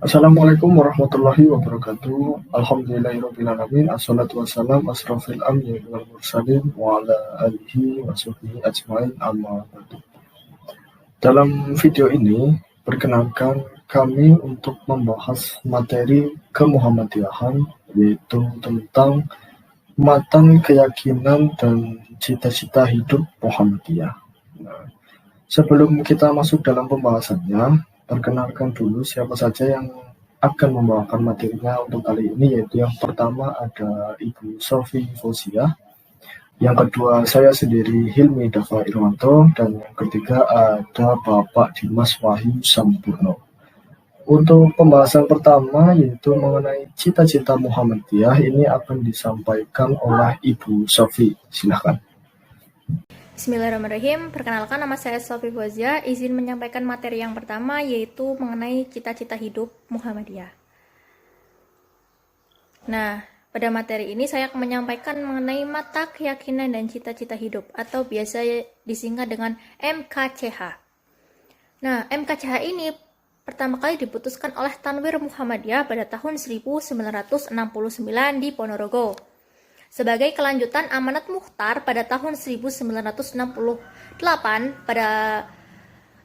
Assalamualaikum warahmatullahi wabarakatuh. Alhamdulillahirrabbilalamin. Assalatu wassalam asrafil anbiya'i wal mursalin wa ala alihi wa sahbihi ajmain amma ba'du. Dalam video ini, perkenalkan kami untuk membahas materi kemuhammadiyahan, yaitu tentang matan keyakinan dan cita-cita hidup Muhammadiyah. Nah, sebelum kita masuk dalam pembahasannya, perkenalkan dulu siapa saja yang akan membawakan materinya untuk kali ini, yaitu yang pertama ada Ibu Sofi Fauziah, yang kedua saya sendiri Hilmi Dava Irwanto, dan yang ketiga ada Bapak Dimas Wahyu Sampurno. Untuk pembahasan pertama yaitu mengenai cita-cita Muhammadiyah, ini akan disampaikan oleh Ibu Sofi. Silakan. Bismillahirrahmanirrahim. Perkenalkan, nama saya Sofi Fauziah. Izin menyampaikan materi yang pertama, yaitu mengenai cita-cita hidup Muhammadiyah. Nah, pada materi ini saya akan menyampaikan mengenai mata keyakinan dan cita-cita hidup, atau biasa disingkat dengan MKCH. Nah, MKCH ini pertama kali diputuskan oleh Tanwir Muhammadiyah pada tahun 1969 di Ponorogo, sebagai kelanjutan amanat Mukhtar pada tahun 1968 pada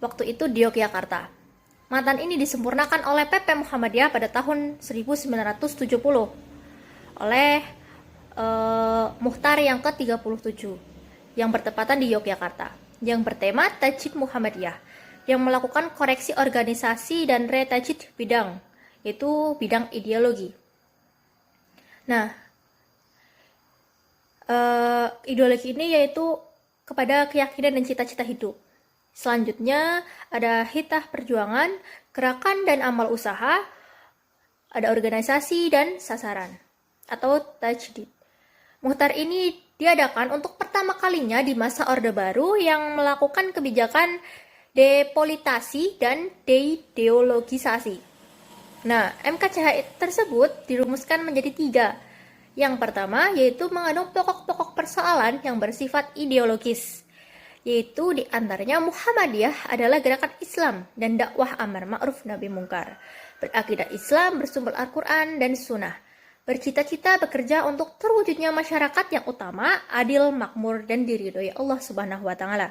waktu itu di Yogyakarta. Matan ini disempurnakan oleh PP Muhammadiyah pada tahun 1970 oleh Mukhtar yang ke-37 yang bertepatan di Yogyakarta, yang bertema Tajdid Muhammadiyah, yang melakukan koreksi organisasi dan retajdid bidang, yaitu bidang ideologi. Nah, ideologi ini yaitu kepada keyakinan dan cita-cita hidup. Selanjutnya ada hitah perjuangan, gerakan dan amal usaha, ada organisasi dan sasaran atau tajdid. Mukhtar ini diadakan untuk pertama kalinya di masa Orde Baru yang melakukan kebijakan depolitisasi dan deideologisasi. Nah, MKCH tersebut dirumuskan menjadi 3. Yang pertama yaitu mengandung pokok-pokok persoalan yang bersifat ideologis, yaitu diantaranya Muhammadiyah adalah gerakan Islam dan dakwah amar ma'ruf nahi mungkar, berakidah Islam, bersumber Al-Quran dan Sunnah, bercita-cita bekerja untuk terwujudnya masyarakat yang utama, adil, makmur, dan diridhoi Allah Subhanahu wa Ta'ala.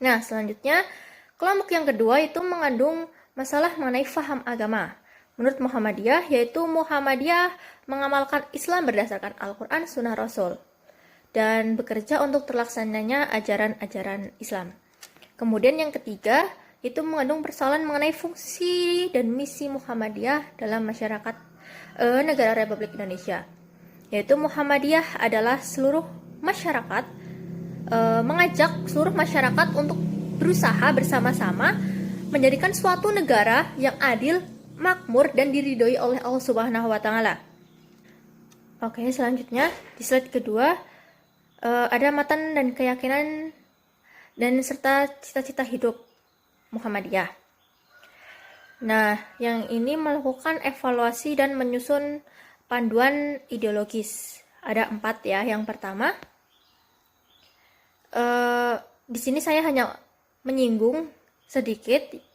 Nah, selanjutnya kelompok yang kedua itu mengandung masalah mengenai faham agama. Menurut Muhammadiyah, yaitu Muhammadiyah mengamalkan Islam berdasarkan Al-Quran, Sunnah Rasul, dan bekerja untuk terlaksananya ajaran-ajaran Islam. Kemudian yang ketiga, itu mengandung persoalan mengenai fungsi dan misi Muhammadiyah dalam masyarakat negara Republik Indonesia, yaitu Muhammadiyah adalah seluruh masyarakat, mengajak seluruh masyarakat untuk berusaha bersama-sama menjadikan suatu negara yang adil, makmur, dan diridhoi oleh Allah Subhanahu wa Ta'ala. Oke, selanjutnya di slide kedua ada matan dan keyakinan dan serta cita-cita hidup Muhammadiyah. Nah, yang ini melakukan evaluasi dan menyusun panduan ideologis. Ada 4 ya. Yang pertama, di sini saya hanya menyinggung sedikit.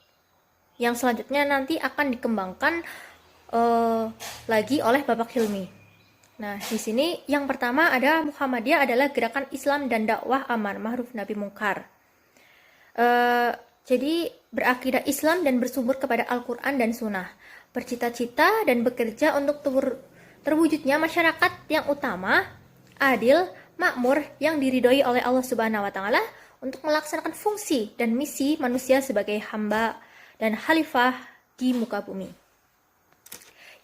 Yang selanjutnya nanti akan dikembangkan lagi oleh Bapak Hilmi. Nah, di sini yang pertama ada Muhammadiyah adalah gerakan Islam dan dakwah amar ma'ruf nahi mungkar. Jadi berakidah Islam dan bersumber kepada Al-Quran dan Sunnah, bercita-cita dan bekerja untuk terwujudnya masyarakat yang utama, adil, makmur, yang diridhoi oleh Allah Subhanahu wa Ta'ala, untuk melaksanakan fungsi dan misi manusia sebagai hamba dan khalifah di muka bumi.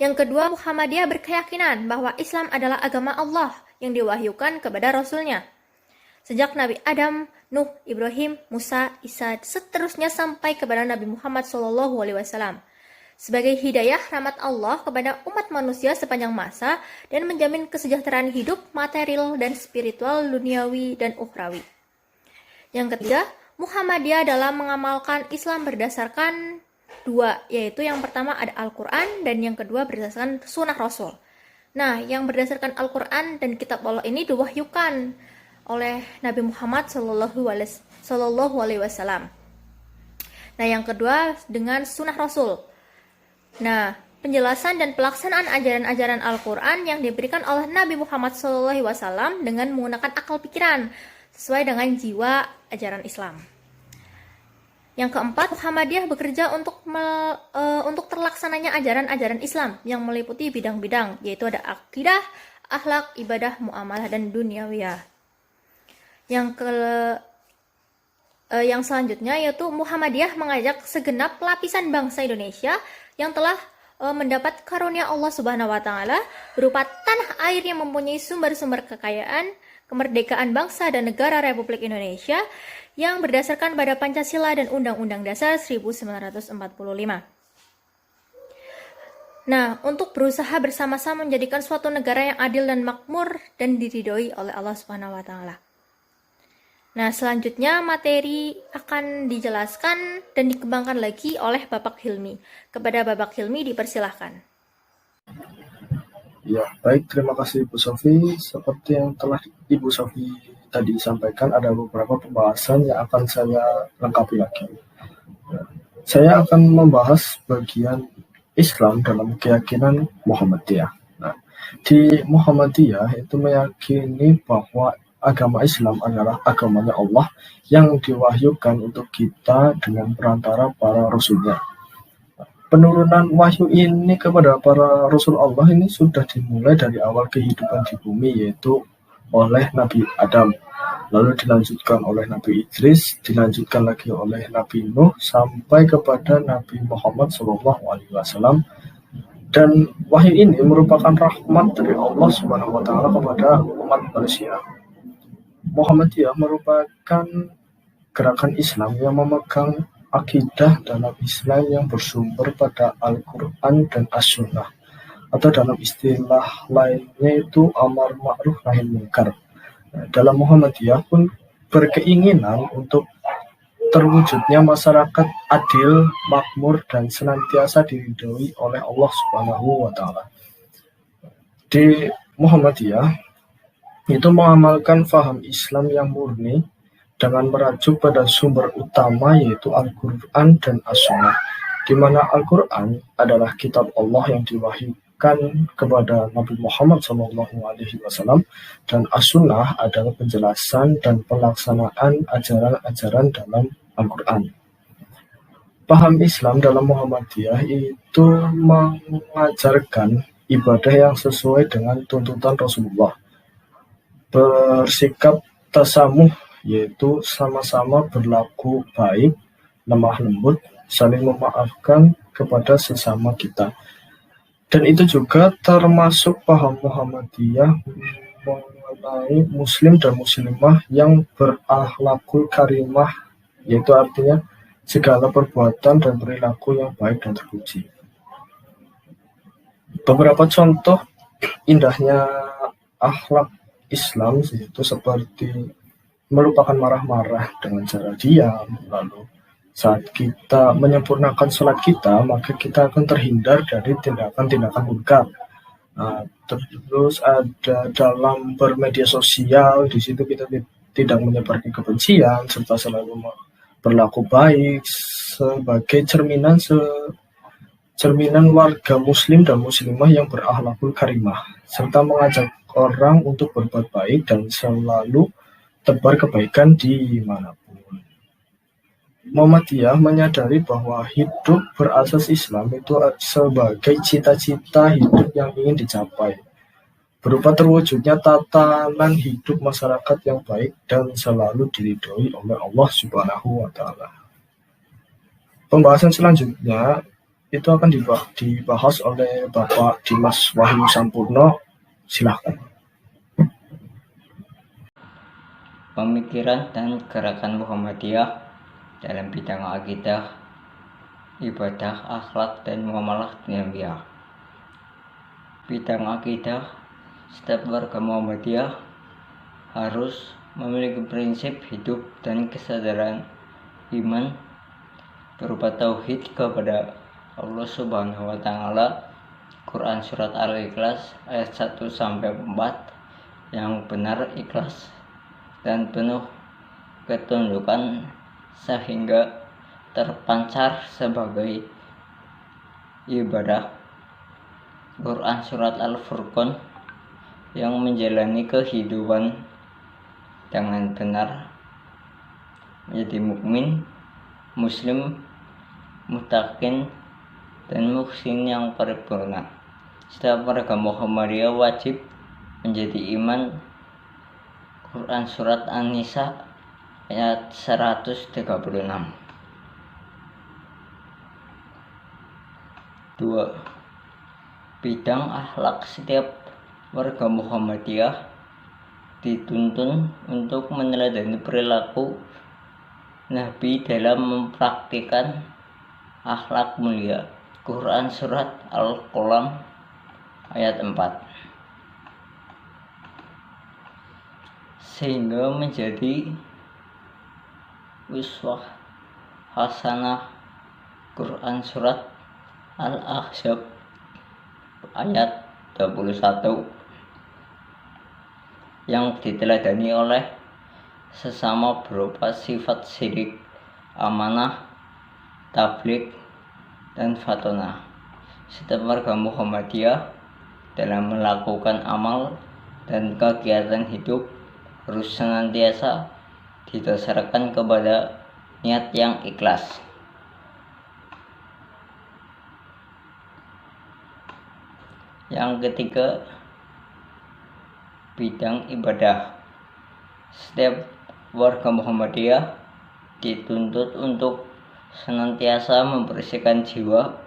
Yang kedua, Muhammadiyah berkeyakinan bahwa Islam adalah agama Allah yang diwahyukan kepada Rasulnya. Sejak Nabi Adam, Nuh, Ibrahim, Musa, Isa, seterusnya sampai kepada Nabi Muhammad SAW, sebagai hidayah rahmat Allah kepada umat manusia sepanjang masa dan menjamin kesejahteraan hidup material dan spiritual, duniawi dan ukhrawi. Yang ketiga, Muhammadiyah dalam mengamalkan Islam berdasarkan 2, yaitu yang pertama ada Al-Quran dan yang kedua berdasarkan Sunnah Rasul. Nah, yang berdasarkan Al-Quran dan Kitab Allah ini diwahyukan oleh Nabi Muhammad Sallallahu Alaihi Wasallam. Nah, yang kedua dengan Sunnah Rasul. Nah, penjelasan dan pelaksanaan ajaran-ajaran Al-Quran yang diberikan oleh Nabi Muhammad SAW dengan menggunakan akal pikiran sesuai dengan jiwa ajaran Islam. Yang keempat, Muhammadiyah bekerja untuk terlaksananya ajaran-ajaran Islam yang meliputi bidang-bidang, yaitu ada akidah, akhlak, ibadah, muamalah, dan duniawiyah. Yang selanjutnya yaitu Muhammadiyah mengajak segenap lapisan bangsa Indonesia yang telah mendapat karunia Allah Subhanahu wa taala berupa tanah air yang mempunyai sumber-sumber kekayaan, kemerdekaan bangsa dan negara Republik Indonesia yang berdasarkan pada Pancasila dan Undang-Undang Dasar 1945. Nah, untuk berusaha bersama-sama menjadikan suatu negara yang adil dan makmur dan diridhoi oleh Allah Subhanahu wa taala. Nah, selanjutnya materi akan dijelaskan dan dikembangkan lagi oleh Bapak Hilmi. Kepada Bapak Hilmi dipersilahkan. Ya, baik, terima kasih Bu Sofi. Seperti yang telah Ibu Sofi tadi sampaikan, ada beberapa pembahasan yang akan saya lengkapi lagi. Saya akan membahas bagian Islam dalam keyakinan Muhammadiyah. Nah, di Muhammadiyah itu meyakini bahwa agama Islam adalah agamanya Allah yang diwahyukan untuk kita dengan perantara para rasulnya. Penurunan wahyu ini kepada para rasul Allah ini sudah dimulai dari awal kehidupan di bumi, yaitu oleh Nabi Adam, lalu dilanjutkan oleh Nabi Idris, dilanjutkan lagi oleh Nabi Nuh, sampai kepada Nabi Muhammad SAW. Dan wahyu ini merupakan rahmat dari Allah Subhanahu wa taala kepada umat manusia. Muhammadiyah merupakan gerakan Islam yang memegang akidah dalam Islam yang bersumber pada Al-Quran dan As-Sunnah, atau dalam istilah lainnya itu amar ma'ruf nahi munkar. Dalam Muhammadiyah pun berkeinginan untuk terwujudnya masyarakat adil, makmur, dan senantiasa diridhoi oleh Allah Subhanahu wa taala. Di Muhammadiyah itu mengamalkan faham Islam yang murni dengan merujuk pada sumber utama yaitu Al-Quran dan As-Sunnah, di mana Al-Quran adalah kitab Allah yang diwahyukan kepada Nabi Muhammad SAW, dan As-Sunnah adalah penjelasan dan pelaksanaan ajaran-ajaran dalam Al-Quran. Paham Islam dalam Muhammadiyah itu mengajarkan ibadah yang sesuai dengan tuntutan Rasulullah, bersikap tasamuh, yaitu sama-sama berlaku baik, lemah lembut, saling memaafkan kepada sesama kita. Dan itu juga termasuk paham Muhammadiyah mengenai muslim dan muslimah yang berakhlakul karimah, yaitu artinya segala perbuatan dan perilaku yang baik dan terpuji. Beberapa contoh indahnya akhlak Islam yaitu seperti melupakan marah-marah dengan cara diam, lalu saat kita menyempurnakan sholat kita, maka kita akan terhindar dari tindakan-tindakan munkar. Terus ada dalam bermedia sosial, di situ kita tidak menyebarkan kebencian, serta selalu berlaku baik sebagai cerminan warga muslim dan muslimah yang berakhlakul karimah, serta mengajak orang untuk berbuat baik dan selalu tebar kebaikan dimanapun. Muhammadiyah menyadari bahwa hidup berasas Islam itu sebagai cita-cita hidup yang ingin dicapai, berupa terwujudnya tatanan hidup masyarakat yang baik dan selalu diridhoi oleh Allah Subhanahu wa taala. Pembahasan selanjutnya itu akan dibahas oleh Bapak Dimas Wahyu Sampurno. Silakan. Pemikiran dan gerakan Muhammadiyah dalam bidang akidah, ibadah, akhlak, dan muamalah duniawiyah. Bidang akidah, setiap warga Muhammadiyah harus memiliki prinsip hidup dan kesadaran iman berupa tauhid kepada Allah Subhanahu wa taala. Quran surat Al-Ikhlas ayat 1-4, yang benar, ikhlas, dan penuh ketundukan sehingga terpancar sebagai ibadah. Quran Surat Al-Furqan yang menjalani kehidupan dengan benar menjadi mukmin, muslim, muttaqin, dan muhsin yang paripurna. Setiap warga Muhammadiyah wajib menjadi iman. Quran Surat An-Nisa ayat 136. 2. Bidang akhlak setiap warga Muhammadiyah dituntun untuk meneladani perilaku Nabi dalam mempraktikkan akhlak mulia. Quran Surat Al-Qalam ayat 4. Sehingga menjadi uswah hasanah. Quran Surat Al-Ahzab ayat 21 yang diteladani oleh sesama berupa sifat syirik, amanah, tabligh, dan fatonah. Setiap warga Muhammadiyah dalam melakukan amal dan kegiatan hidup harus senantiasa didasarkan kepada niat yang ikhlas. Yang ketiga, bidang ibadah. Setiap warga Muhammadiyah dituntut untuk senantiasa membersihkan jiwa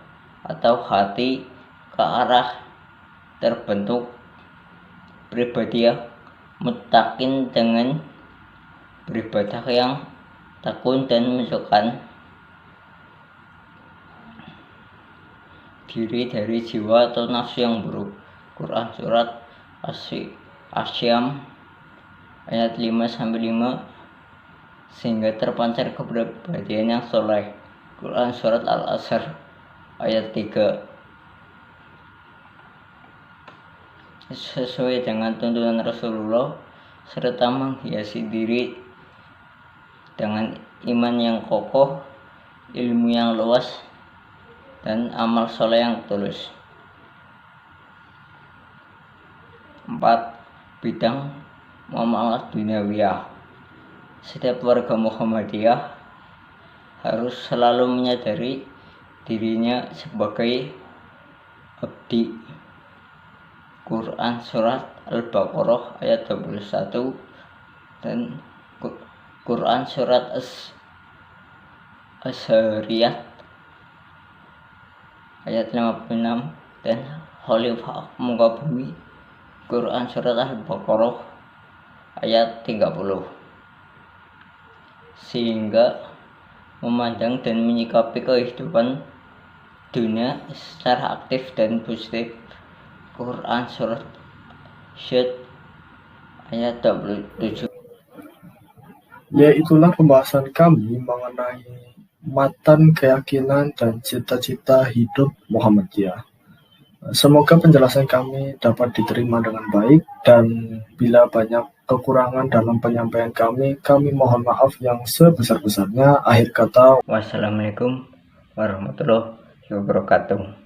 atau hati ke arah terbentuk pribadiah muttaqin dengan beribadah yang tekun dan menjauhkan diri dari jiwa atau nafsu yang buruk. Quran Surat Asy-Syam ayat 5-5 sehingga terpancar kepribadian yang soleh. Quran Surat Al-Asr ayat 3. Sesuai dengan tuntunan Rasulullah serta menghiasi diri dengan iman yang kokoh, ilmu yang luas, dan amal soleh yang tulus. 4. Bidang muamalah duniawiyah. Setiap warga Muhammadiyah harus selalu menyadari dirinya sebagai abdi. Quran Surat Al-Baqarah ayat 21 dan Quran Surat As-Sariyat ayat 56 dan Khalifah muka bumi. Quran Surat Al-Baqarah ayat 30. Sehingga memandang dan menyikapi kehidupan dunia secara aktif dan positif. Quran Surat Syed ayat 27. Ya, itulah pembahasan kami mengenai matan keyakinan dan cita-cita hidup Muhammadiyah. Semoga penjelasan kami dapat diterima dengan baik, dan bila banyak kekurangan dalam penyampaian kami mohon maaf yang sebesar-besarnya. Akhir kata, wassalamualaikum warahmatullahi wabarakatuh.